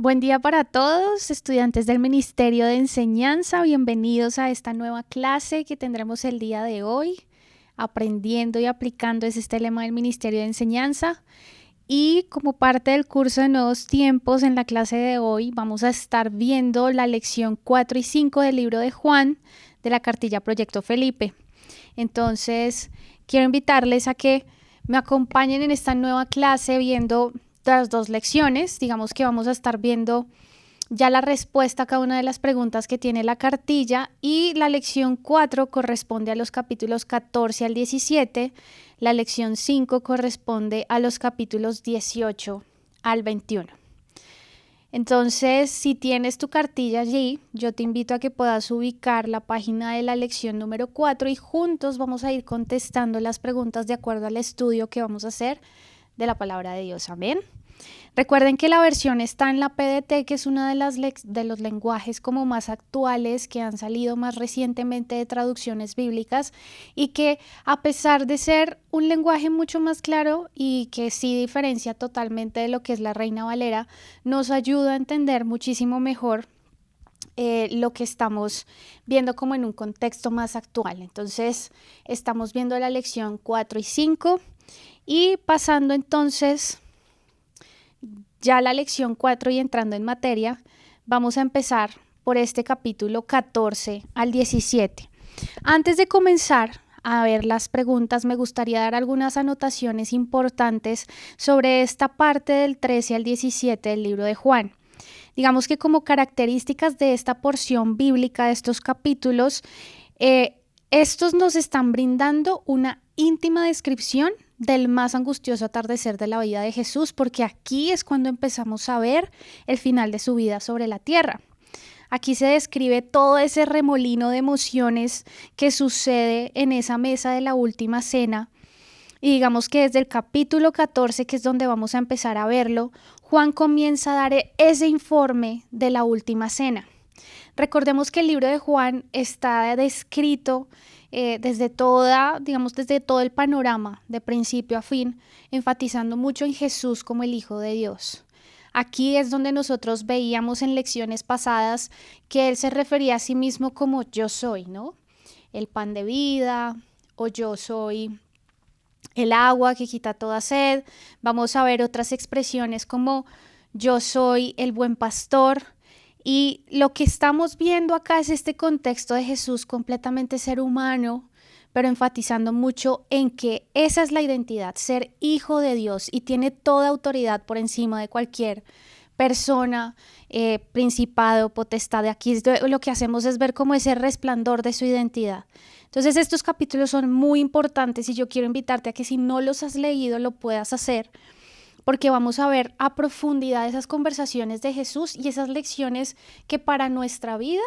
Buen día para todos, estudiantes del Ministerio de Enseñanza. Bienvenidos a esta nueva clase que tendremos el día de hoy. Aprendiendo y aplicando es este lema del Ministerio de Enseñanza. Y como parte del curso de Nuevos Tiempos, en la clase de hoy vamos a estar viendo la lección 4 y 5 del libro de Juan de la cartilla Proyecto Felipe. Entonces, quiero invitarles a que me acompañen en esta nueva clase viendo las dos lecciones. Digamos que vamos a estar viendo ya la respuesta a cada una de las preguntas que tiene la cartilla, y la lección 4 corresponde a los capítulos 14 al 17, la lección 5 corresponde a los capítulos 18 al 21. Entonces, si tienes tu cartilla allí, yo te invito a que puedas ubicar la página de la lección número 4 y juntos vamos a ir contestando las preguntas de acuerdo al estudio que vamos a hacer de la palabra de Dios. Amén. Recuerden que la versión está en la PDT, que es uno de los lenguajes como más actuales que han salido más recientemente de traducciones bíblicas, y que a pesar de ser un lenguaje mucho más claro y que sí diferencia totalmente de lo que es la Reina Valera, nos ayuda a entender muchísimo mejor lo que estamos viendo como en un contexto más actual. Entonces estamos viendo la lección 4 y 5 y pasando entonces ya la lección 4 y entrando en materia, vamos a empezar por este capítulo 14 al 17. Antes de comenzar a ver las preguntas, me gustaría dar algunas anotaciones importantes sobre esta parte del 13 al 17 del libro de Juan. Digamos que como características de esta porción bíblica, de estos capítulos, estos nos están brindando una íntima descripción del más angustioso atardecer de la vida de Jesús, porque aquí es cuando empezamos a ver el final de su vida sobre la tierra. Aquí se describe todo ese remolino de emociones que sucede en esa mesa de la última cena. Y digamos que desde el capítulo 14, que es donde vamos a empezar a verlo, Juan comienza a dar ese informe de la última cena. Recordemos que el libro de Juan está descrito desde todo el panorama, de principio a fin, enfatizando mucho en Jesús como el Hijo de Dios. Aquí es donde nosotros veíamos en lecciones pasadas que él se refería a sí mismo como yo soy, ¿no? El pan de vida, o yo soy el agua que quita toda sed. Vamos a ver otras expresiones como yo soy el buen pastor. Y lo que estamos viendo acá es este contexto de Jesús completamente ser humano, pero enfatizando mucho en que esa es la identidad, ser hijo de Dios, y tiene toda autoridad por encima de cualquier persona, principado, potestad. Aquí lo que hacemos es ver como ese resplandor de su identidad. Entonces estos capítulos son muy importantes y yo quiero invitarte a que si no los has leído lo puedas hacer, porque vamos a ver a profundidad esas conversaciones de Jesús y esas lecciones que para nuestra vida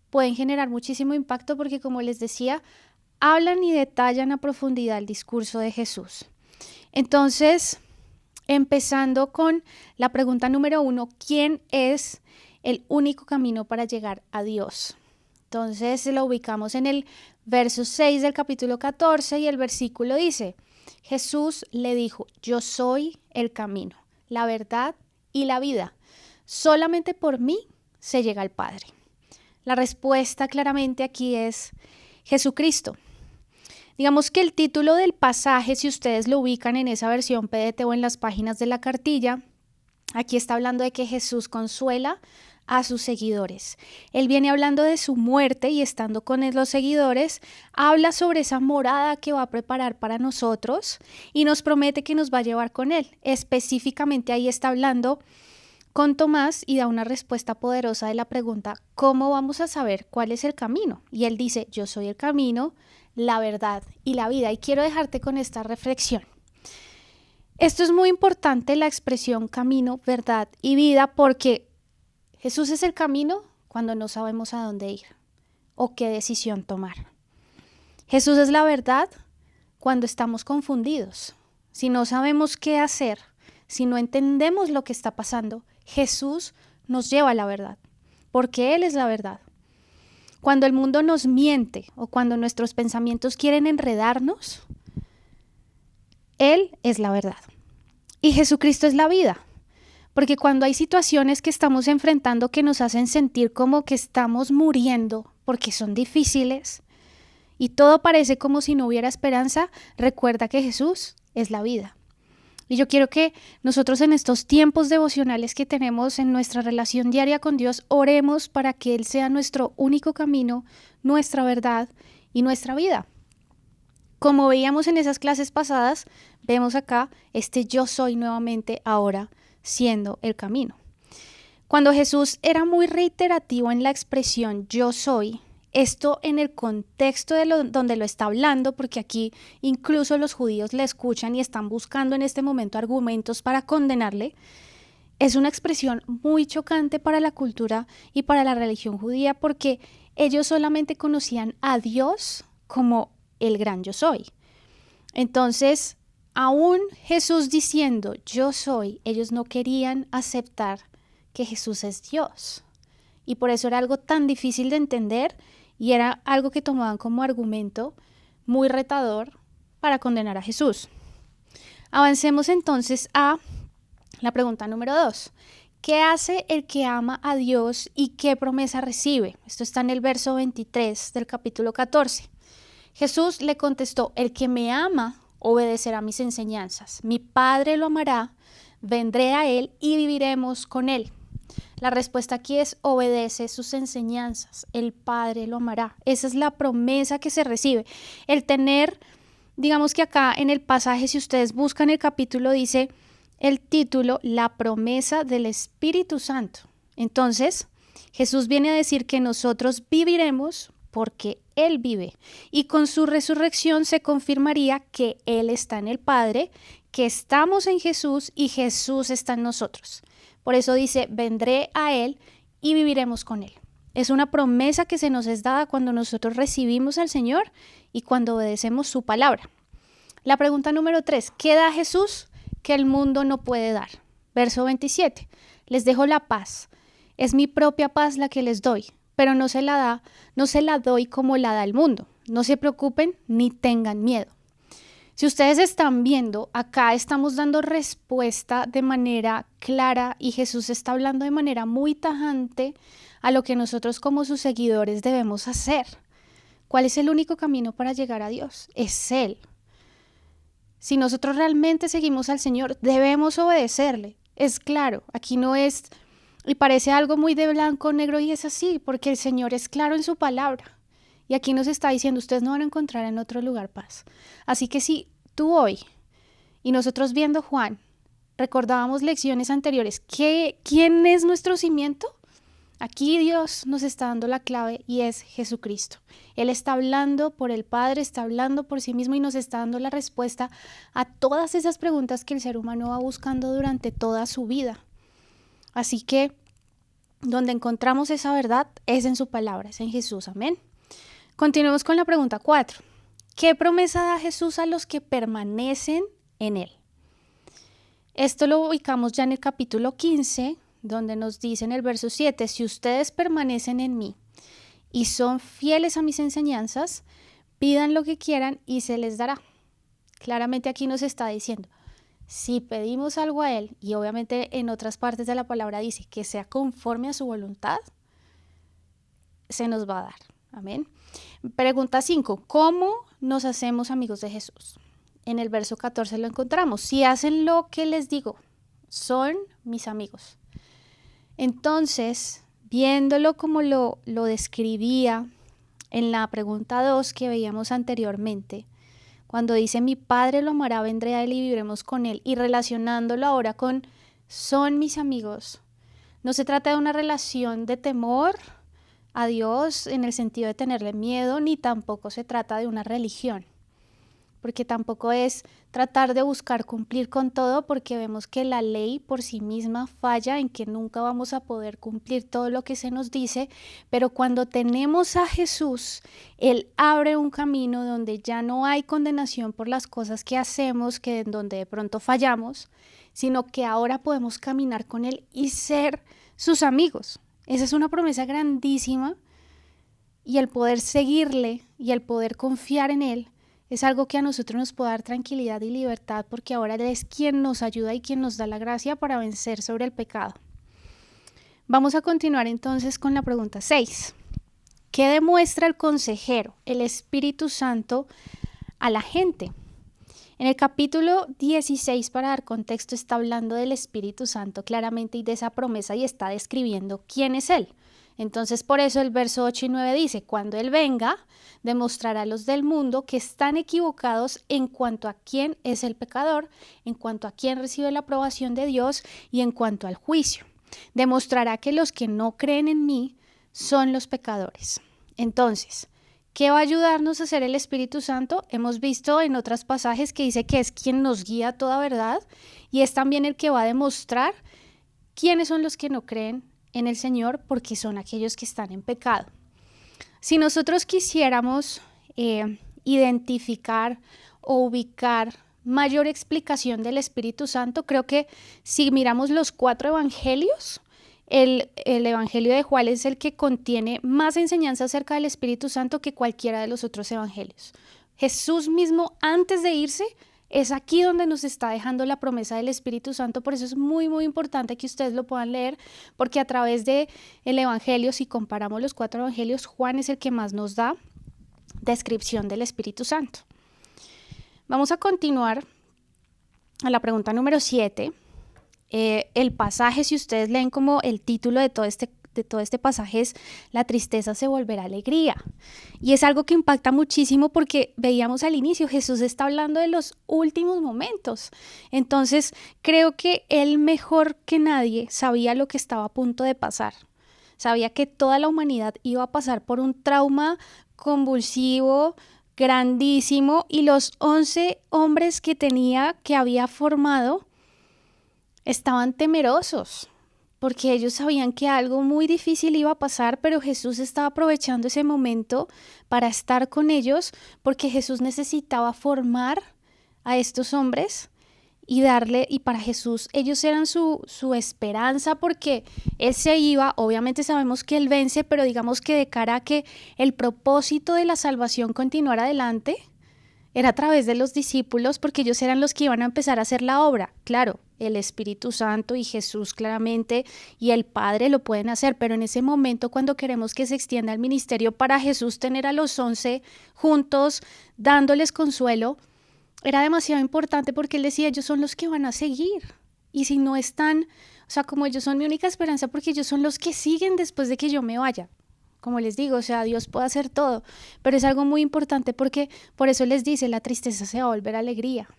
pueden generar muchísimo impacto, porque como les decía, hablan y detallan a profundidad el discurso de Jesús. Entonces, empezando con la pregunta número 1, ¿quién es el único camino para llegar a Dios? Entonces lo ubicamos en el verso 6 del capítulo 14 y el versículo dice: Jesús le dijo, yo soy el camino, la verdad y la vida. Solamente por mí se llega al Padre. La respuesta claramente aquí es Jesucristo. Digamos que el título del pasaje, si ustedes lo ubican en esa versión PDT o en las páginas de la cartilla, aquí está hablando de que Jesús consuela a sus seguidores. Él viene hablando de su muerte y estando con los seguidores, habla sobre esa morada que va a preparar para nosotros y nos promete que nos va a llevar con él. Específicamente ahí está hablando con Tomás y da una respuesta poderosa de la pregunta, ¿cómo vamos a saber cuál es el camino? Y él dice, yo soy el camino, la verdad y la vida. Y quiero dejarte con esta reflexión. Esto es muy importante, la expresión camino, verdad y vida, porque Jesús es el camino cuando no sabemos a dónde ir o qué decisión tomar. Jesús es la verdad cuando estamos confundidos. Si no sabemos qué hacer, si no entendemos lo que está pasando, Jesús nos lleva a la verdad, porque Él es la verdad. Cuando el mundo nos miente o cuando nuestros pensamientos quieren enredarnos, Él es la verdad. Y Jesucristo es la vida. Porque cuando hay situaciones que estamos enfrentando que nos hacen sentir como que estamos muriendo porque son difíciles y todo parece como si no hubiera esperanza, recuerda que Jesús es la vida. Y yo quiero que nosotros en estos tiempos devocionales que tenemos en nuestra relación diaria con Dios, oremos para que Él sea nuestro único camino, nuestra verdad y nuestra vida. Como veíamos en esas clases pasadas, vemos acá yo soy nuevamente ahora siendo el camino. Cuando Jesús era muy reiterativo en la expresión yo soy, esto en el contexto de donde lo está hablando, porque aquí incluso los judíos le escuchan y están buscando en este momento argumentos para condenarle, es una expresión muy chocante para la cultura y para la religión judía, porque ellos solamente conocían a Dios como el gran yo soy. Entonces, aún Jesús diciendo yo soy, ellos no querían aceptar que Jesús es Dios. Y por eso era algo tan difícil de entender y era algo que tomaban como argumento muy retador para condenar a Jesús. Avancemos entonces a la pregunta número 2. ¿Qué hace el que ama a Dios y qué promesa recibe? Esto está en el verso 23 del capítulo 14. Jesús le contestó, el que me ama obedecerá mis enseñanzas. Mi Padre lo amará, vendré a él y viviremos con él. La respuesta aquí es obedece sus enseñanzas. El Padre lo amará. Esa es la promesa que se recibe. El tener, digamos que acá en el pasaje, si ustedes buscan el capítulo, dice el título, la promesa del Espíritu Santo. Entonces, Jesús viene a decir que nosotros viviremos porque Él vive. Y con su resurrección se confirmaría que Él está en el Padre, que estamos en Jesús y Jesús está en nosotros. Por eso dice, vendré a Él y viviremos con Él. Es una promesa que se nos es dada cuando nosotros recibimos al Señor y cuando obedecemos su palabra. La pregunta número 3, ¿qué da Jesús que el mundo no puede dar? Verso 27, les dejo la paz. Es mi propia paz la que les doy, pero no se la doy como la da el mundo. No se preocupen ni tengan miedo. Si ustedes están viendo, acá estamos dando respuesta de manera clara y Jesús está hablando de manera muy tajante a lo que nosotros como sus seguidores debemos hacer. ¿Cuál es el único camino para llegar a Dios? Es Él. Si nosotros realmente seguimos al Señor, debemos obedecerle. Es claro, aquí no es, y parece algo muy de blanco, negro, y es así, porque el Señor es claro en su palabra. Y aquí nos está diciendo, ustedes no van a encontrar en otro lugar paz. Así que si tú hoy, y nosotros viendo Juan, recordábamos lecciones anteriores, ¿quién es nuestro cimiento? Aquí Dios nos está dando la clave y es Jesucristo. Él está hablando por el Padre, está hablando por sí mismo y nos está dando la respuesta a todas esas preguntas que el ser humano va buscando durante toda su vida. Así que donde encontramos esa verdad es en su palabra, es en Jesús. Amén. Continuemos con la pregunta 4. ¿Qué promesa da Jesús a los que permanecen en Él? Esto lo ubicamos ya en el capítulo 15, donde nos dice en el verso 7, si ustedes permanecen en mí y son fieles a mis enseñanzas, pidan lo que quieran y se les dará. Claramente aquí nos está diciendo, si pedimos algo a Él, y obviamente en otras partes de la palabra dice que sea conforme a su voluntad, se nos va a dar. Amén. Pregunta 5. ¿Cómo nos hacemos amigos de Jesús? En el verso 14 lo encontramos. Si hacen lo que les digo, son mis amigos. Entonces, viéndolo como lo describía en la pregunta 2 que veíamos anteriormente, cuando dice mi Padre lo amará, vendré a Él y viviremos con Él, y relacionándolo ahora con son mis amigos, no se trata de una relación de temor a Dios en el sentido de tenerle miedo, ni tampoco se trata de una religión, porque tampoco es tratar de buscar cumplir con todo, porque vemos que la ley por sí misma falla en que nunca vamos a poder cumplir todo lo que se nos dice, pero cuando tenemos a Jesús, Él abre un camino donde ya no hay condenación por las cosas que hacemos, que en donde de pronto fallamos, sino que ahora podemos caminar con Él y ser sus amigos. Esa es una promesa grandísima y el poder seguirle y el poder confiar en Él Es algo que a nosotros nos puede dar tranquilidad y libertad porque ahora Él es quien nos ayuda y quien nos da la gracia para vencer sobre el pecado. Vamos a continuar entonces con la pregunta 6. ¿Qué demuestra el consejero, el Espíritu Santo, a la gente? En el capítulo 16, para dar contexto, está hablando del Espíritu Santo claramente y de esa promesa y está describiendo quién es Él. Entonces, por eso el verso 8 y 9 dice, cuando Él venga, demostrará a los del mundo que están equivocados en cuanto a quién es el pecador, en cuanto a quién recibe la aprobación de Dios y en cuanto al juicio. Demostrará que los que no creen en mí son los pecadores. Entonces, ¿qué va a ayudarnos a hacer el Espíritu Santo? Hemos visto en otros pasajes que dice que es quien nos guía a toda verdad y es también el que va a demostrar quiénes son los que no creen en el Señor porque son aquellos que están en pecado. Si nosotros quisiéramos identificar o ubicar mayor explicación del Espíritu Santo, creo que si miramos los 4 evangelios, el evangelio de Juan es el que contiene más enseñanza acerca del Espíritu Santo que cualquiera de los otros evangelios. Jesús mismo, antes de irse, es aquí donde nos está dejando la promesa del Espíritu Santo. Por eso es muy, muy importante que ustedes lo puedan leer, porque a través del evangelio, si comparamos los 4 evangelios, Juan es el que más nos da descripción del Espíritu Santo. Vamos a continuar a la pregunta número 7. El pasaje, si ustedes leen como el título de todo este pasaje es la tristeza se volverá alegría. Y es algo que impacta muchísimo porque veíamos al inicio, Jesús está hablando de los últimos momentos. Entonces, creo que Él mejor que nadie sabía lo que estaba a punto de pasar. Sabía que toda la humanidad iba a pasar por un trauma convulsivo, grandísimo, y los 11 hombres que había formado estaban temerosos porque ellos sabían que algo muy difícil iba a pasar, pero Jesús estaba aprovechando ese momento para estar con ellos porque Jesús necesitaba formar a estos hombres y para Jesús ellos eran su esperanza porque Él se iba, obviamente sabemos que Él vence, pero digamos que de cara a que el propósito de la salvación continuara adelante, era a través de los discípulos porque ellos eran los que iban a empezar a hacer la obra. Claro, el Espíritu Santo y Jesús claramente y el Padre lo pueden hacer, pero en ese momento cuando queremos que se extienda el ministerio para Jesús tener a los 11 juntos dándoles consuelo, era demasiado importante porque Él decía, ellos son los que van a seguir. Y si no están, o sea, como ellos son mi única esperanza porque ellos son los que siguen después de que yo me vaya. Como les digo, o sea, Dios puede hacer todo, pero es algo muy importante porque por eso les dice, la tristeza se va a volver alegría.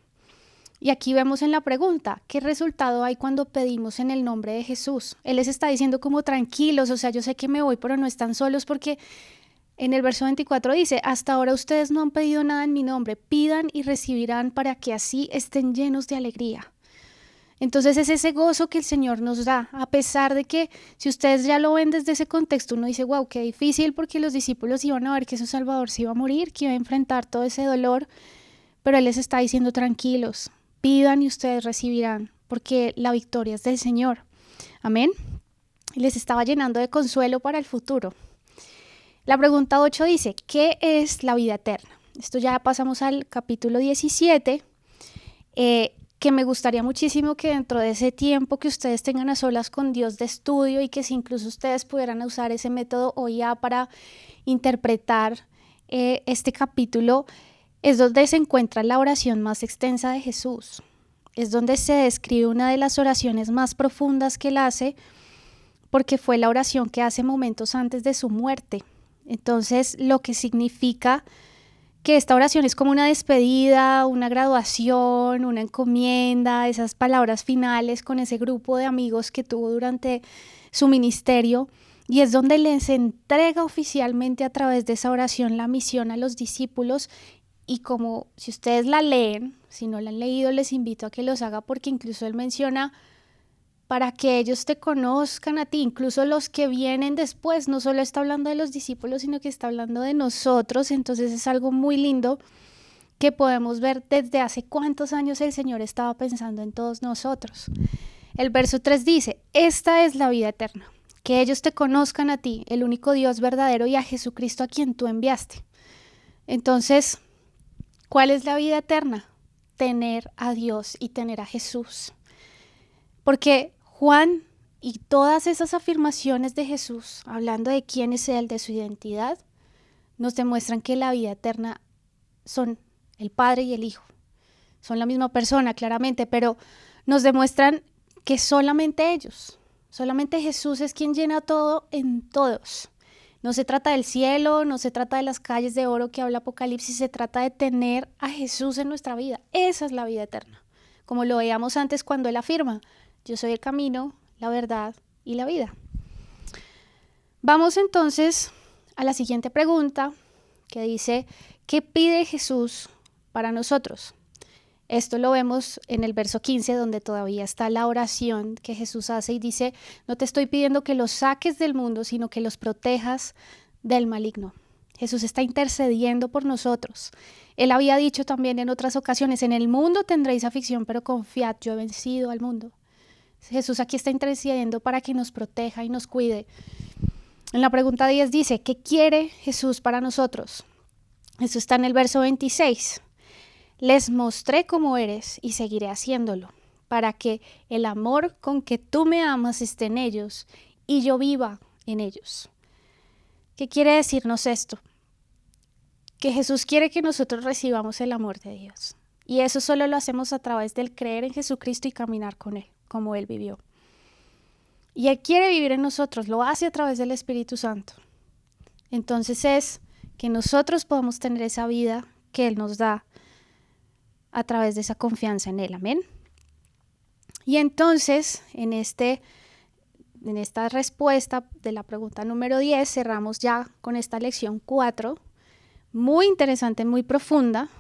Y aquí vemos en la pregunta, ¿qué resultado hay cuando pedimos en el nombre de Jesús? Él les está diciendo como tranquilos, o sea, yo sé que me voy, pero no están solos porque en el verso 24 dice, hasta ahora ustedes no han pedido nada en mi nombre, pidan y recibirán para que así estén llenos de alegría. Entonces es ese gozo que el Señor nos da, a pesar de que si ustedes ya lo ven desde ese contexto, uno dice, wow, qué difícil porque los discípulos iban a ver que su Salvador se iba a morir, que iba a enfrentar todo ese dolor, pero Él les está diciendo tranquilos, pidan y ustedes recibirán, porque la victoria es del Señor. Amén. Y les estaba llenando de consuelo para el futuro. La pregunta 8 dice, ¿qué es la vida eterna? Esto ya pasamos al capítulo 17, que me gustaría muchísimo que dentro de ese tiempo que ustedes tengan a solas con Dios de estudio y que si incluso ustedes pudieran usar ese método OIA para interpretar este capítulo, es donde se encuentra la oración más extensa de Jesús. Es donde se describe una de las oraciones más profundas que Él hace, porque fue la oración que hace momentos antes de su muerte. Entonces, lo que significa que esta oración es como una despedida, una graduación, una encomienda, esas palabras finales con ese grupo de amigos que tuvo durante su ministerio, y es donde les entrega oficialmente a través de esa oración la misión a los discípulos. Y como si ustedes la leen, si no la han leído, les invito a que los haga porque incluso Él menciona para que ellos te conozcan a ti, incluso los que vienen después, no solo está hablando de los discípulos, sino que está hablando de nosotros. Entonces es algo muy lindo que podemos ver desde hace cuántos años el Señor estaba pensando en todos nosotros. El verso 3 dice, esta es la vida eterna, que ellos te conozcan a ti, el único Dios verdadero, y a Jesucristo a quien tú enviaste. Entonces, ¿Cuál es la vida eterna? Tener a Dios y tener a Jesús. Porque Juan y todas esas afirmaciones de Jesús, hablando de quién es Él, de su identidad, nos demuestran que la vida eterna son el Padre y el Hijo. Son la misma persona, claramente, pero nos demuestran que solamente ellos, solamente Jesús es quien llena todo en todos. No se trata del cielo, no se trata de las calles de oro que habla Apocalipsis, se trata de tener a Jesús en nuestra vida. Esa es la vida eterna. Como lo veíamos antes cuando Él afirma, yo soy el camino, la verdad y la vida. Vamos entonces a la siguiente pregunta que dice, ¿qué pide Jesús para nosotros? Esto lo vemos en el verso 15, donde todavía está la oración que Jesús hace y dice, no te estoy pidiendo que los saques del mundo, sino que los protejas del maligno. Jesús está intercediendo por nosotros. Él había dicho también en otras ocasiones, en el mundo tendréis aflicción, pero confiad, yo he vencido al mundo. Jesús aquí está intercediendo para que nos proteja y nos cuide. En la pregunta 10 dice, ¿qué quiere Jesús para nosotros? Eso está en el verso 26. Les mostré cómo eres y seguiré haciéndolo, para que el amor con que tú me amas esté en ellos y yo viva en ellos. ¿Qué quiere decirnos esto? Que Jesús quiere que nosotros recibamos el amor de Dios. Y eso solo lo hacemos a través del creer en Jesucristo y caminar con Él, como Él vivió. Y Él quiere vivir en nosotros, lo hace a través del Espíritu Santo. Entonces es que nosotros podamos tener esa vida que Él nos da a través de esa confianza en Él. Amén. Y entonces, en esta respuesta de la pregunta número 10, cerramos ya con esta lección 4, muy interesante, muy profunda,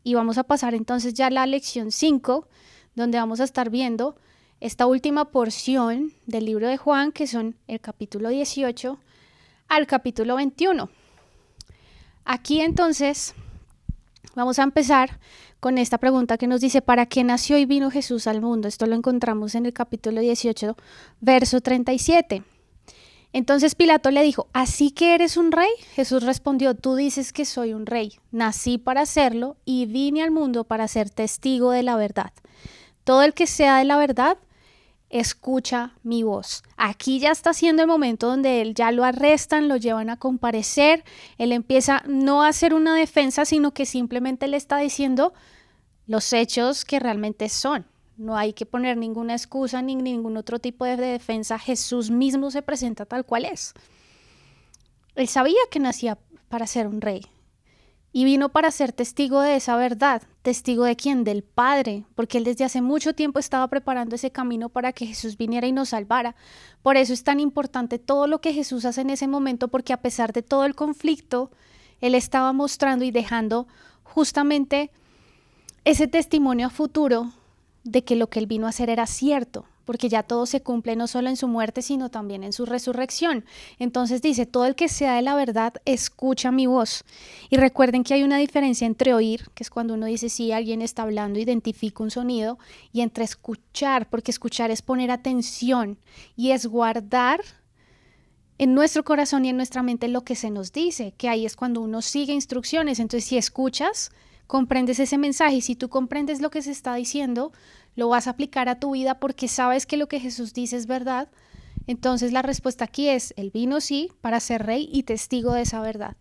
y vamos a pasar entonces ya a la lección 5, donde vamos a estar viendo esta última porción del libro de Juan, que son el capítulo 18 al capítulo 21. Aquí entonces vamos a empezar con esta pregunta que nos dice, ¿para qué nació y vino Jesús al mundo? Esto lo encontramos en el capítulo 18, verso 37. Entonces Pilato le dijo, ¿así que eres un rey? Jesús respondió, tú dices que soy un rey. Nací para serlo y vine al mundo para ser testigo de la verdad. Todo el que sea de la verdad, escucha mi voz. Aquí ya está siendo el momento donde él ya lo arrestan, lo llevan a comparecer, él empieza no a hacer una defensa, sino que simplemente le está diciendo los hechos que realmente son. No hay que poner ninguna excusa ni ningún otro tipo de defensa. Jesús mismo se presenta tal cual es. Él sabía que nacía para ser un rey. Y vino para ser testigo de esa verdad. ¿Testigo de quién? Del Padre, porque Él desde hace mucho tiempo estaba preparando ese camino para que Jesús viniera y nos salvara. Por eso es tan importante todo lo que Jesús hace en ese momento, porque a pesar de todo el conflicto, Él estaba mostrando y dejando justamente ese testimonio a futuro de que lo que Él vino a hacer era cierto, porque ya todo se cumple no solo en su muerte, sino también en su resurrección. Entonces dice, todo el que sea de la verdad, escucha mi voz. Y recuerden que hay una diferencia entre oír, que es cuando uno dice, sí, alguien está hablando, identifica un sonido, y entre escuchar, porque escuchar es poner atención y es guardar en nuestro corazón y en nuestra mente lo que se nos dice, que ahí es cuando uno sigue instrucciones. Entonces, si escuchas, comprendes ese mensaje, y si tú comprendes lo que se está diciendo, lo vas a aplicar a tu vida porque sabes que lo que Jesús dice es verdad. Entonces la respuesta aquí es, Él vino sí para ser rey y testigo de esa verdad.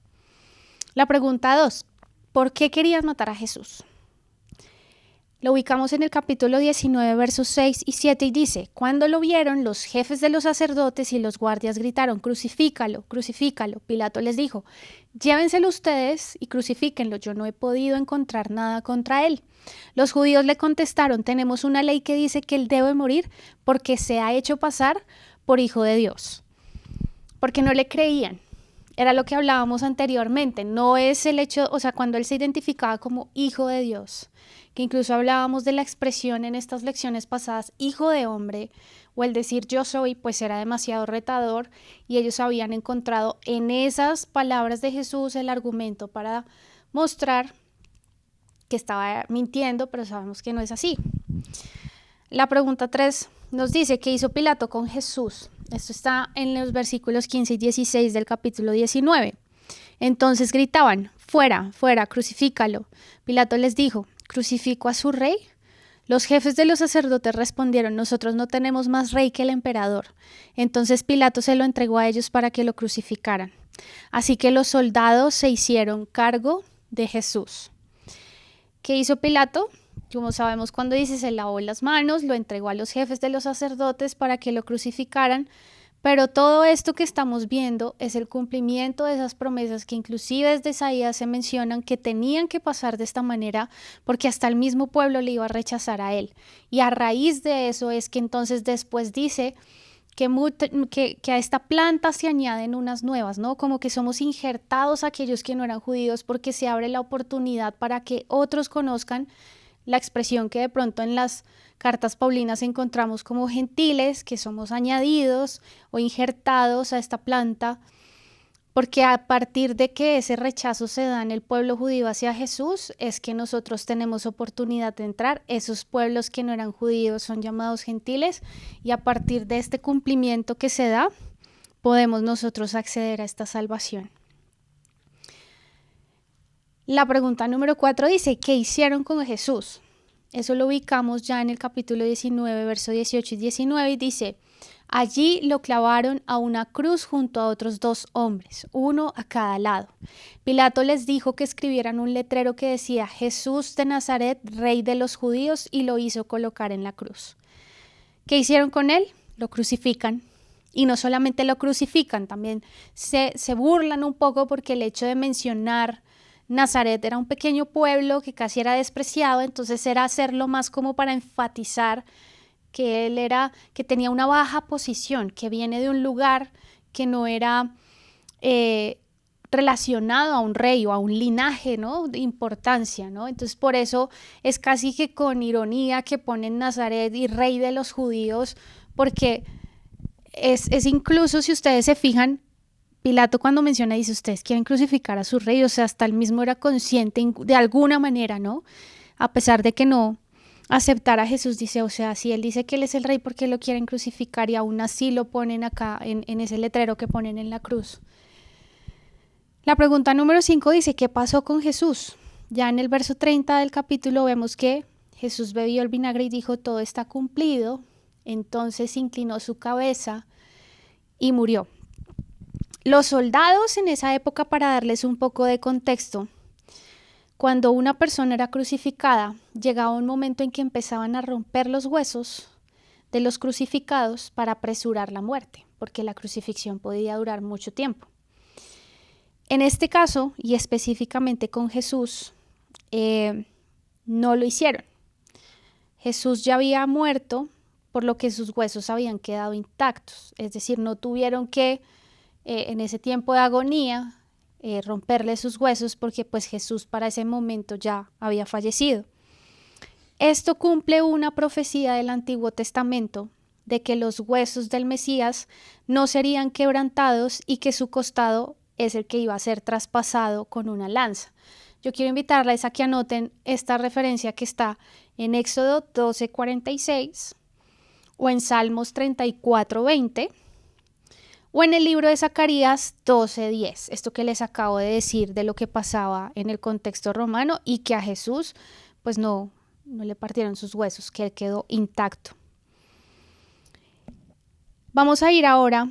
La pregunta 2, ¿por qué querías matar a Jesús? Lo ubicamos en el capítulo 19, versos 6 y 7 y dice, cuando lo vieron, los jefes de los sacerdotes y los guardias gritaron, crucifícalo, crucifícalo. Pilato les dijo, llévenselo ustedes y crucifíquenlo, yo no he podido encontrar nada contra él. Los judíos le contestaron, tenemos una ley que dice que él debe morir porque se ha hecho pasar por hijo de Dios. Porque no le creían. Era lo que hablábamos anteriormente, no es el hecho, o sea, cuando él se identificaba como hijo de Dios, que incluso hablábamos de la expresión en estas lecciones pasadas, hijo de hombre, o el decir yo soy, pues era demasiado retador, y ellos habían encontrado en esas palabras de Jesús el argumento para mostrar que estaba mintiendo, pero sabemos que no es así. La pregunta 3 nos dice, ¿qué hizo Pilato con Jesús? Esto está en los versículos 15 y 16 del capítulo 19. Entonces gritaban: fuera, fuera, crucifícalo. Pilato les dijo: ¿crucifico a su rey? Los jefes de los sacerdotes respondieron: nosotros no tenemos más rey que el emperador. Entonces Pilato se lo entregó a ellos para que lo crucificaran. Así que los soldados se hicieron cargo de Jesús. ¿Qué hizo Pilato? Como sabemos, cuando dice, se lavó las manos, lo entregó a los jefes de los sacerdotes para que lo crucificaran. Pero todo esto que estamos viendo es el cumplimiento de esas promesas que inclusive desde Isaías se mencionan que tenían que pasar de esta manera, porque hasta el mismo pueblo le iba a rechazar a él. Y a raíz de eso es que entonces después dice que a esta planta se añaden unas nuevas, ¿no? Como que somos injertados aquellos que no eran judíos, porque se abre la oportunidad para que otros conozcan la expresión que de pronto en las cartas paulinas encontramos como gentiles, que somos añadidos o injertados a esta planta, porque a partir de que ese rechazo se da en el pueblo judío hacia Jesús, es que nosotros tenemos oportunidad de entrar. Esos pueblos que no eran judíos son llamados gentiles, y a partir de este cumplimiento que se da, podemos nosotros acceder a esta salvación. La pregunta número 4 dice: ¿qué hicieron con Jesús? Eso lo ubicamos ya en el capítulo 19, verso 18 y 19, y dice: allí lo clavaron a una cruz junto a otros 2 hombres, uno a cada lado. Pilato les dijo que escribieran un letrero que decía: Jesús de Nazaret, Rey de los Judíos, y lo hizo colocar en la cruz. ¿Qué hicieron con él? Lo crucifican. Y no solamente lo crucifican, también se burlan un poco, porque el hecho de mencionar Nazaret era un pequeño pueblo que casi era despreciado, entonces era hacerlo más como para enfatizar que él que tenía una baja posición, que viene de un lugar que no era relacionado a un rey o a un linaje, ¿no?, de importancia, ¿no? Entonces por eso es casi que con ironía que ponen Nazaret y Rey de los Judíos, porque es incluso, si ustedes se fijan, Pilato cuando menciona, dice: ustedes quieren crucificar a su rey, o sea, hasta él mismo era consciente de alguna manera, ¿no? A pesar de que no aceptara a Jesús, dice, o sea, si él dice que él es el rey, ¿por qué lo quieren crucificar? Y aún así lo ponen acá en ese letrero que ponen en la cruz. La pregunta número 5 dice: ¿qué pasó con Jesús? Ya en el verso 30 del capítulo vemos que Jesús bebió el vinagre y dijo: todo está cumplido. Entonces inclinó su cabeza y murió. Los soldados en esa época, para darles un poco de contexto, cuando una persona era crucificada, llegaba un momento en que empezaban a romper los huesos de los crucificados para apresurar la muerte, porque la crucifixión podía durar mucho tiempo. En este caso, y específicamente con Jesús, no lo hicieron. Jesús ya había muerto, por lo que sus huesos habían quedado intactos, es decir, no tuvieron que en ese tiempo de agonía romperle sus huesos, porque pues Jesús para ese momento ya había fallecido. Esto cumple una profecía del Antiguo Testamento de que los huesos del Mesías no serían quebrantados y que su costado es el que iba a ser traspasado con una lanza. Yo quiero invitarles a que anoten esta referencia que está en Éxodo 12:46 o en Salmos 34:20. O en el libro de Zacarías 12:10, esto que les acabo de decir de lo que pasaba en el contexto romano, y que a Jesús pues no le partieron sus huesos, que él quedó intacto. Vamos a ir ahora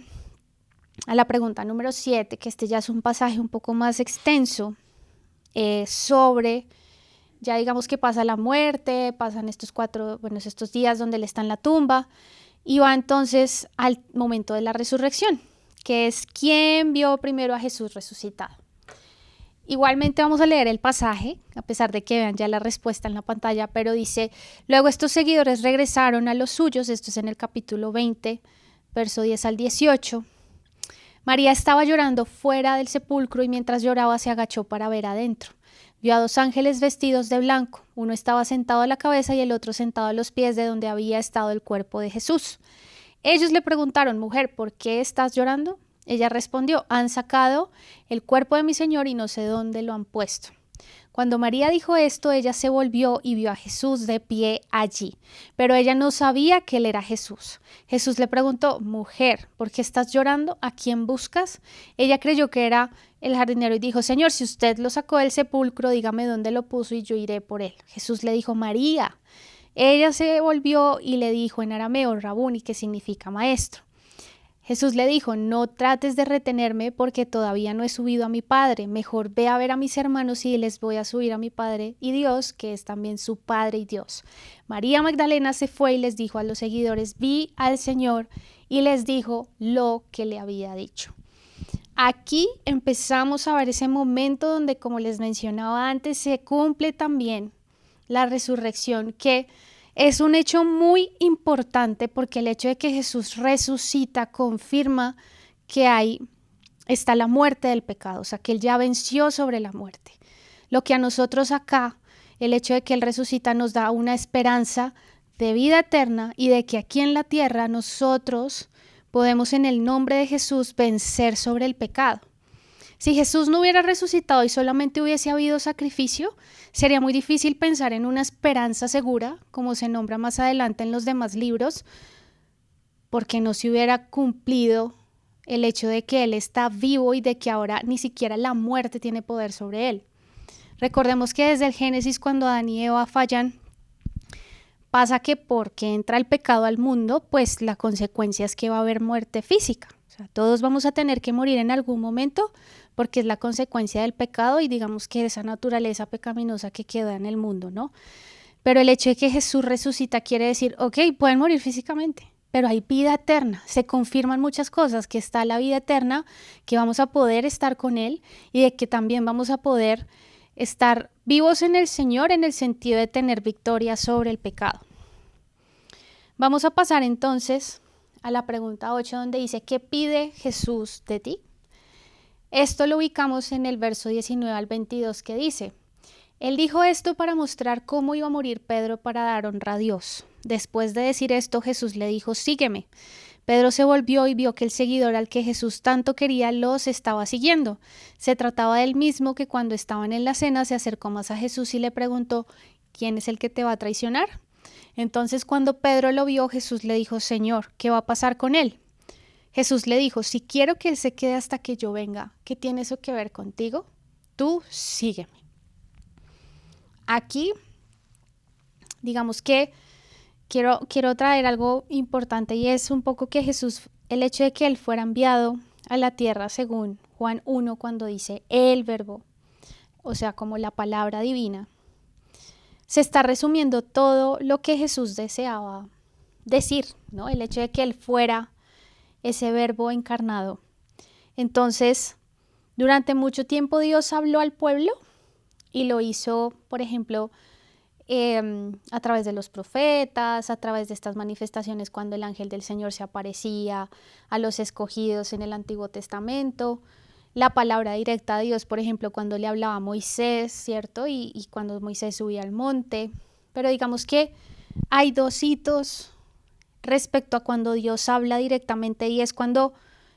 a la pregunta número 7, que este ya es un pasaje un poco más extenso, sobre, ya digamos que pasa la muerte, pasan estos días donde él está en la tumba, y va entonces al momento de la resurrección, que es: ¿quién vio primero a Jesús resucitado? Igualmente vamos a leer el pasaje, a pesar de que vean ya la respuesta en la pantalla, pero dice: luego estos seguidores regresaron a los suyos, esto es en el capítulo 20, verso 10 al 18. María estaba llorando fuera del sepulcro, y mientras lloraba se agachó para ver adentro. Vio a 2 ángeles vestidos de blanco, uno estaba sentado a la cabeza y el otro sentado a los pies de donde había estado el cuerpo de Jesús. Ellos le preguntaron: mujer, ¿por qué estás llorando? Ella respondió: han sacado el cuerpo de mi Señor y no sé dónde lo han puesto. Cuando María dijo esto, ella se volvió y vio a Jesús de pie allí, pero ella no sabía que él era Jesús. Jesús le preguntó: mujer, ¿por qué estás llorando? ¿A quién buscas? Ella creyó que era el jardinero y dijo: Señor, si usted lo sacó del sepulcro, dígame dónde lo puso y yo iré por él. Jesús le dijo: María. Ella se volvió y le dijo en arameo: Rabuni, que significa maestro. Jesús le dijo: no trates de retenerme porque todavía no he subido a mi Padre. Mejor ve a ver a mis hermanos y les voy a subir a mi Padre y Dios, que es también su Padre y Dios. María Magdalena se fue y les dijo a los seguidores: vi al Señor, y les dijo lo que le había dicho. Aquí empezamos a ver ese momento donde, como les mencionaba antes, se cumple también la resurrección, que es un hecho muy importante porque el hecho de que Jesús resucita confirma que está la muerte del pecado, o sea, que Él ya venció sobre la muerte. Lo que a nosotros acá, el hecho de que Él resucita nos da una esperanza de vida eterna y de que aquí en la tierra nosotros podemos en el nombre de Jesús vencer sobre el pecado. Si Jesús no hubiera resucitado y solamente hubiese habido sacrificio, sería muy difícil pensar en una esperanza segura, como se nombra más adelante en los demás libros, porque no se hubiera cumplido el hecho de que Él está vivo y de que ahora ni siquiera la muerte tiene poder sobre Él. Recordemos que desde el Génesis, cuando Adán y Eva fallan, pasa que porque entra el pecado al mundo, pues la consecuencia es que va a haber muerte física. O sea, todos vamos a tener que morir en algún momento porque es la consecuencia del pecado y digamos que esa naturaleza pecaminosa que queda en el mundo, ¿no? Pero el hecho de que Jesús resucita quiere decir, ok, pueden morir físicamente, pero hay vida eterna. Se confirman muchas cosas, que está la vida eterna, que vamos a poder estar con Él y de que también vamos a poder estar vivos en el Señor en el sentido de tener victoria sobre el pecado. Vamos a pasar entonces a la pregunta 8, donde dice: ¿qué pide Jesús de ti? Esto lo ubicamos en el verso 19 al 22, que dice: Él dijo esto para mostrar cómo iba a morir Pedro para dar honra a Dios. Después de decir esto, Jesús le dijo: sígueme. Pedro se volvió y vio que el seguidor al que Jesús tanto quería los estaba siguiendo. Se trataba del mismo que cuando estaban en la cena se acercó más a Jesús y le preguntó: ¿quién es el que te va a traicionar? Entonces, cuando Pedro lo vio, Jesús le dijo: Señor, ¿qué va a pasar con él? Jesús le dijo: si quiero que él se quede hasta que yo venga, ¿qué tiene eso que ver contigo? Tú sígueme. Aquí, digamos que quiero traer algo importante, y es un poco que Jesús, el hecho de que Él fuera enviado a la tierra según Juan 1, cuando dice el verbo, o sea, como la palabra divina, se está resumiendo todo lo que Jesús deseaba decir, ¿no? El hecho de que Él fuera ese verbo encarnado. Entonces, durante mucho tiempo Dios habló al pueblo y lo hizo, por ejemplo, a través de los profetas, a través de estas manifestaciones cuando el ángel del Señor se aparecía a los escogidos en el Antiguo Testamento, la palabra directa a Dios, por ejemplo, cuando le hablaba a Moisés, ¿cierto? Y cuando Moisés subía al monte. Pero digamos que hay dos hitos respecto a cuando Dios habla directamente, y es cuando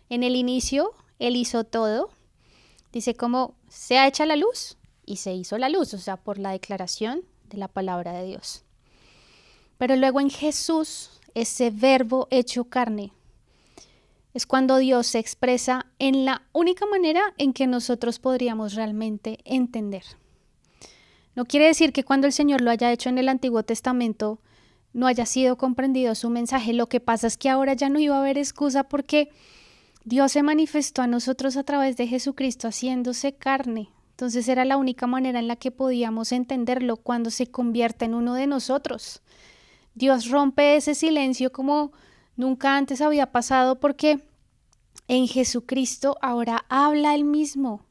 en el inicio Él hizo todo. Dice como: sea hecha la luz, y se hizo la luz, o sea, por la declaración de la palabra de Dios. Pero luego en Jesús, ese verbo hecho carne, es cuando Dios se expresa en la única manera en que nosotros podríamos realmente entender. No quiere decir que cuando el Señor lo haya hecho en el Antiguo Testamento no haya sido comprendido su mensaje. Lo que pasa es que ahora ya no iba a haber excusa, porque Dios se manifestó a nosotros a través de Jesucristo haciéndose carne. Entonces era la única manera en la que podíamos entenderlo, cuando se convierte en uno de nosotros. Dios rompe ese silencio como nunca antes había pasado, porque en Jesucristo ahora habla Él mismo.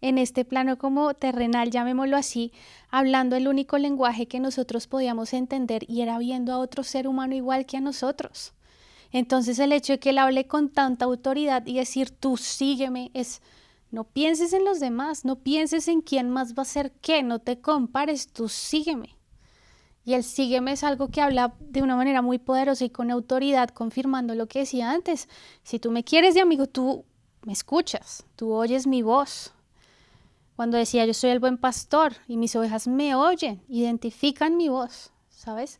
En este plano como terrenal, llamémoslo así, hablando el único lenguaje que nosotros podíamos entender, y era viendo a otro ser humano igual que a nosotros. Entonces el hecho de que Él hable con tanta autoridad y decir tú sígueme es: no pienses en los demás, no pienses en quién más va a ser qué, no te compares, tú sígueme. Y el sígueme es algo que habla de una manera muy poderosa y con autoridad, confirmando lo que decía antes. Si tú me quieres de amigo, tú me escuchas, tú oyes mi voz. cuando decía yo soy el buen pastor y mis ovejas me oyen, identifican mi voz, ¿sabes?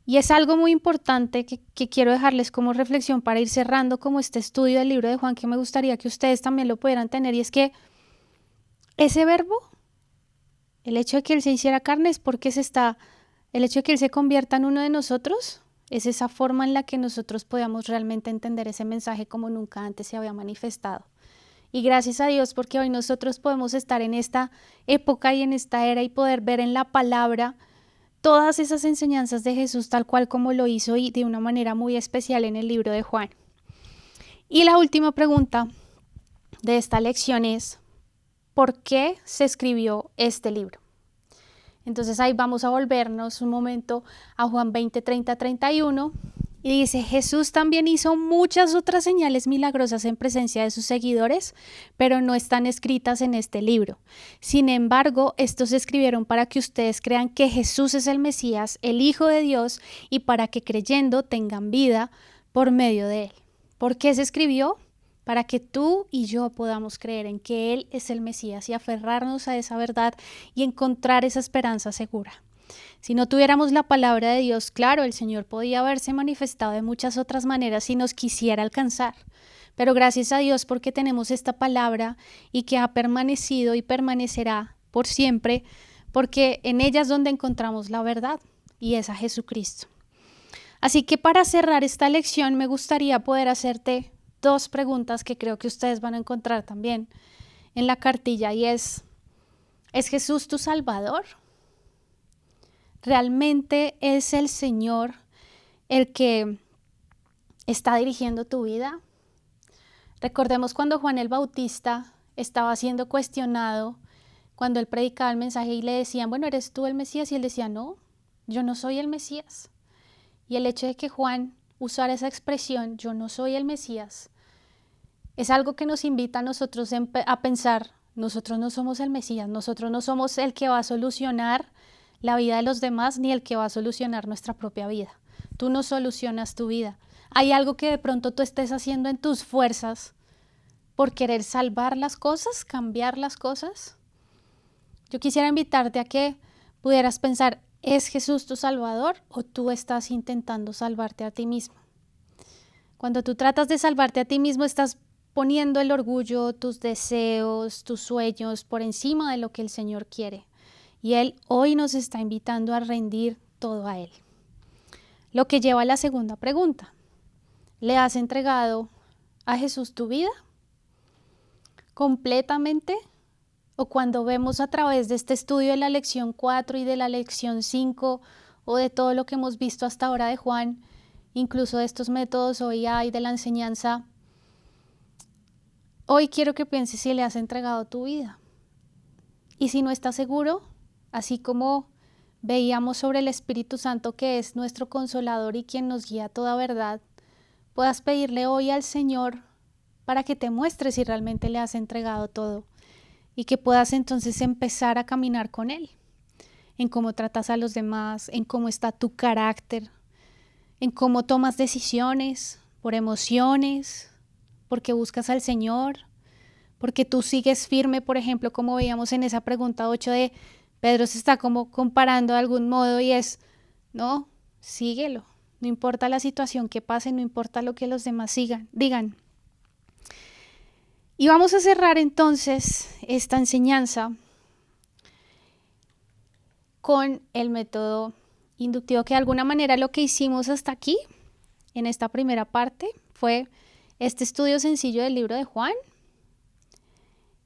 Y es algo muy importante que quiero dejarles como reflexión para ir cerrando como este estudio del libro de Juan, que me gustaría que ustedes también lo pudieran tener, y es que ese verbo, el hecho de que Él se hiciera carne es porque el hecho de que Él se convierta en uno de nosotros, es esa forma en la que nosotros podamos realmente entender ese mensaje como nunca antes se había manifestado. Y gracias a Dios porque hoy nosotros podemos estar en esta época y en esta era y poder ver en la palabra todas esas enseñanzas de Jesús tal cual como lo hizo y de una manera muy especial en el libro de Juan. Y la última pregunta de esta lección es, ¿por qué se escribió este libro? Entonces ahí vamos a volvernos un momento a Juan 20, 30, 31 y dice, Jesús también hizo muchas otras señales milagrosas en presencia de sus seguidores, pero no están escritas en este libro. Sin embargo, estos se escribieron para que ustedes crean que Jesús es el Mesías, el Hijo de Dios, y para que creyendo tengan vida por medio de él. ¿Por qué se escribió? Para que tú y yo podamos creer en que Él es el Mesías y aferrarnos a esa verdad y encontrar esa esperanza segura. Si no tuviéramos la palabra de Dios, claro, el Señor podía haberse manifestado de muchas otras maneras si nos quisiera alcanzar. Pero gracias a Dios porque tenemos esta palabra y que ha permanecido y permanecerá por siempre, porque en ella es donde encontramos la verdad y es a Jesucristo. Así que para cerrar esta lección me gustaría poder hacerte dos preguntas que creo que ustedes van a encontrar también en la cartilla y ¿es Jesús tu Salvador? ¿Realmente es el Señor el que está dirigiendo tu vida? Recordemos cuando Juan el Bautista estaba siendo cuestionado, cuando él predicaba el mensaje y le decían, bueno, ¿eres tú el Mesías? Y él decía, no, yo no soy el Mesías. Y el hecho de que Juan usara esa expresión, yo no soy el Mesías, es algo que nos invita a nosotros a pensar, nosotros no somos el Mesías, nosotros no somos el que va a solucionar la vida de los demás ni el que va a solucionar nuestra propia vida. Tú no solucionas tu vida. Hay algo que de pronto tú estés haciendo en tus fuerzas por querer salvar las cosas, cambiar las cosas. Yo quisiera invitarte a que pudieras pensar, ¿es Jesús tu Salvador o tú estás intentando salvarte a ti mismo? Cuando tú tratas de salvarte a ti mismo, estás poniendo el orgullo, tus deseos, tus sueños por encima de lo que el Señor quiere. Y Él hoy nos está invitando a rendir todo a Él. Lo que lleva a la segunda pregunta. ¿Le has entregado a Jesús tu vida completamente? O cuando vemos a través de este estudio de la lección 4 y de la lección 5 o de todo lo que hemos visto hasta ahora de Juan, incluso de estos métodos OIA y de la enseñanza, hoy quiero que pienses si le has entregado tu vida. Y si no estás seguro, así como veíamos sobre el Espíritu Santo que es nuestro consolador y quien nos guía a toda verdad, puedas pedirle hoy al Señor para que te muestre si realmente le has entregado todo y que puedas entonces empezar a caminar con Él, en cómo tratas a los demás, en cómo está tu carácter, en cómo tomas decisiones por emociones, porque buscas al Señor, porque tú sigues firme, por ejemplo, como veíamos en esa pregunta 8 de Pedro se está como comparando de algún modo y es, no, síguelo, no importa la situación que pase, no importa lo que los demás digan. Y vamos a cerrar entonces esta enseñanza con el método inductivo, que de alguna manera lo que hicimos hasta aquí, en esta primera parte, fue este estudio sencillo del libro de Juan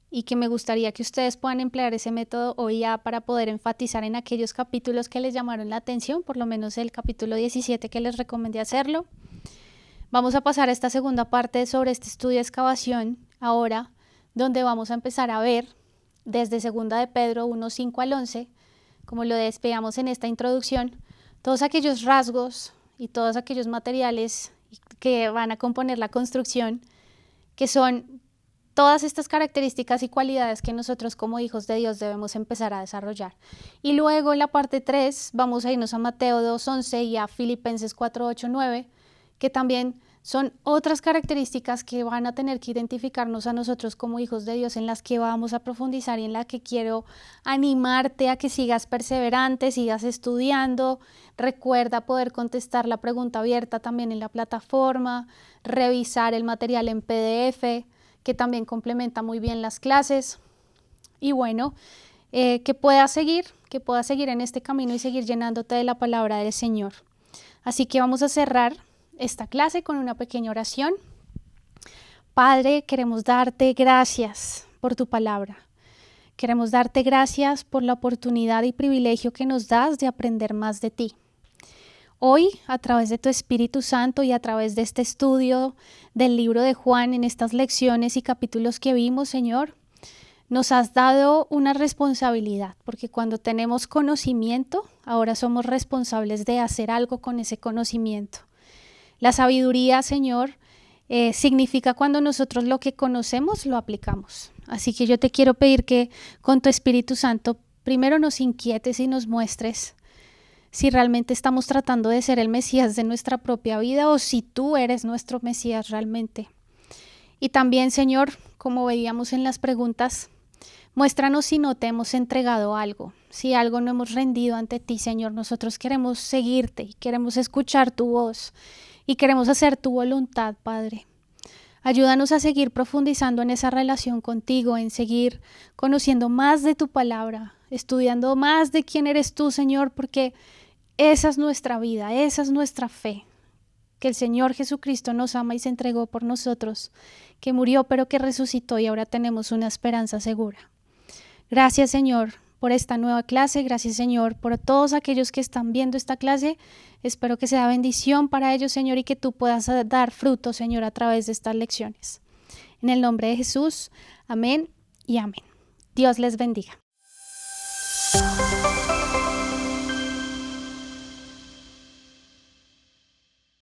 y que me gustaría que ustedes puedan emplear ese método hoy ya para poder enfatizar en aquellos capítulos que les llamaron la atención, por lo menos el capítulo 17 que les recomendé hacerlo. Vamos a pasar a esta segunda parte sobre este estudio de excavación ahora, donde vamos a empezar a ver desde 2 de Pedro 1, 5 al 11, como lo despegamos en esta introducción, todos aquellos rasgos y todos aquellos materiales que van a componer la construcción, que son todas estas características y cualidades que nosotros como hijos de Dios debemos empezar a desarrollar. Y luego en la parte 3 vamos a irnos a Mateo 2, 11 y a Filipenses 4, 8, 9, que también Son otras características que van a tener que identificarnos a nosotros como hijos de Dios, en las que vamos a profundizar y en la que quiero animarte a que sigas perseverante, sigas estudiando. Recuerda poder contestar la pregunta abierta también en la plataforma, revisar el material en PDF, que también complementa muy bien las clases. Y bueno, que puedas seguir en este camino y seguir llenándote de la palabra del Señor. Así que vamos a cerrar esta clase con una pequeña oración. Padre, queremos darte gracias por tu palabra. Queremos darte gracias por la oportunidad y privilegio que nos das de aprender más de ti. Hoy, a través de tu Espíritu Santo y a través de este estudio del libro de Juan, en estas lecciones y capítulos que vimos, Señor, nos has dado una responsabilidad, porque cuando tenemos conocimiento, ahora somos responsables de hacer algo con ese conocimiento. La sabiduría, Señor, significa cuando nosotros lo que conocemos lo aplicamos. Así que yo te quiero pedir que con tu Espíritu Santo primero nos inquietes y nos muestres si realmente estamos tratando de ser el Mesías de nuestra propia vida o si tú eres nuestro Mesías realmente. Y también, Señor, como veíamos en las preguntas, muéstranos si no te hemos entregado algo, si algo no hemos rendido ante ti, Señor. Nosotros queremos seguirte y queremos escuchar tu voz y queremos hacer tu voluntad, Padre. Ayúdanos a seguir profundizando en esa relación contigo, en seguir conociendo más de tu palabra, estudiando más de quién eres tú, Señor, porque esa es nuestra vida, esa es nuestra fe. Que el Señor Jesucristo nos ama y se entregó por nosotros, que murió pero que resucitó y ahora tenemos una esperanza segura. Gracias, Señor, por esta nueva clase. Gracias, Señor, por todos aquellos que están viendo esta clase. Espero que sea bendición para ellos, Señor, y que tú puedas dar fruto, Señor, a través de estas lecciones. En el nombre de Jesús, amén y amén. Dios les bendiga.